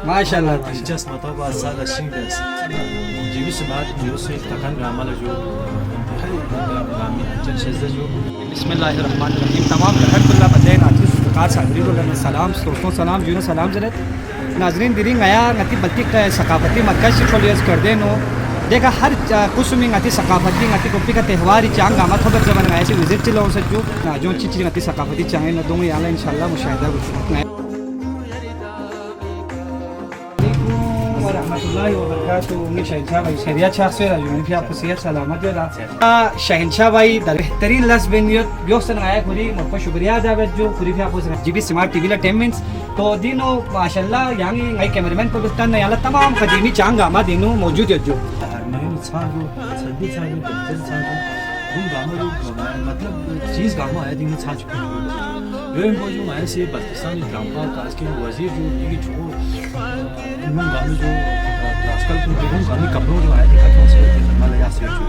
माशाल्लाह बिस्मिल्लाहिर्रहमानिर्रहीम। तमाम रहमतुल्लाह बंदे नाज़रीन फ़क़ात सादरीन सलाम दोस्तों सलाम जूना सलाम ज़रत नाज़रीन दिरी आया ngati baltik ka सकाफती मरकज़ से छोलियस कर देनो देखा हर कुछ में ngati सकाफती ngati कोपी का त्यौहार चांग गामा खबर जब बनाया से विजिट चलो सज्जो ना जो चीज़ ngati सकाफती चांगे न दूँगी याला इंशाल्लाह मुशाहिदा बुझना रहमतुल्लाहि व बरकातहू। उम्मीद शहनशाह भाई खैरियत शाख से राजू फिर आपको सेहत सलामत है शहनशाह भाई बेहतरीन लस बेनियत योसन आया खुरी मुझको शुक्रिया अदा जो खुरी फिर आपको जीबी स्मार्ट टीवी ला 10 मिनट्स तो दिनो माशाल्लाह यांगी नई कैमरामैन पाकिस्तान याला तमाम कदीमी चांग आमा दिनो मौजूद है जो मतलब चीज़ गामा है दिन छा चुकी जो जो मैं से पाकिस्तानी ड्रामा काज के वजीर जो ये जो उन्होंने गाने जो आजकल तो देखो गाने कपड़ों जो आए देखा कौन से मलया से जो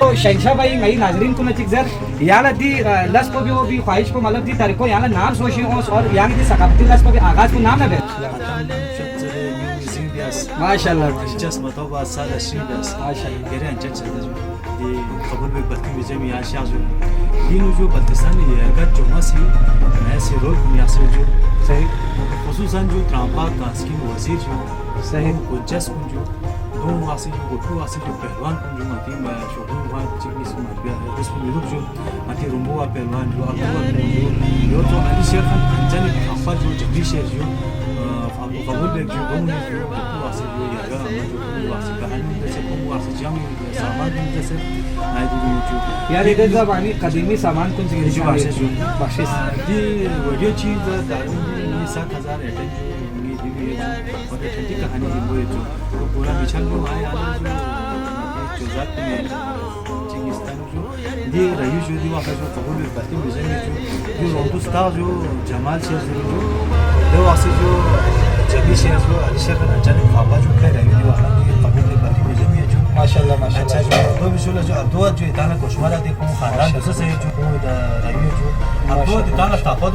तो शहनशाह भाई नई नाजरीन को नचिक जर याला दी लस को भी वो भी ख्वाहिश को मतलब दी तारीख को याला नाम सोची और यहाँ की सकाफती लस को भी आगाज को नाम है माशाल्लाह just mataba sala shidas माशाल्लाह गेरे अंचल चलता जो ये कबूल में बत्ती में जमी आशिया जो ये जो पाकिस्तानी है अगर जो मसी मैं से रोल में आसे जो सही खुसूसन जो ट्रम्पा कास्की वजीर जो सही को जस को जो दो वासी जो गोटू वासी जो पहलवान को जो मती में शोधू वहां चिकनी से मत गया है उसमें लोग जो मती रुम्बो पहलवान जो अकबर जो यो तो अली शेर खान अंजनी ट्रम्पा जो जबरी शेर जो कबूल में जो दो ने जो वासी जो यार जो वासी कहानी जैसे को वासी जाम सामान जैसे आई जो यार इधर जबानी कदीमी सामान कुछ जो वासी जो बख्शिश दी वीडियो चीज दारुनी 7000 अटेंड जो ये और ठंडी कहानी है जो पूरा मिछल जो आए जो जात में चिंगिस्तान जो दी रही जो दी वासी जो कबूल में बातें मुझे जो रोडुस्ता जो जमाल से जो दो वासी जो जबी शेर जो अलीशर का नचाने खाबा जो कह रही है वाला ये कबूल में बातें मुझे भी जो माशाल्लाह माशाल्लाह अच्छा जो दो विजुअल जो अब्दुआ जो इतना कोशमारा देखो खानदान दूसरे से जो रही जो अब्दुआ इतना ताफा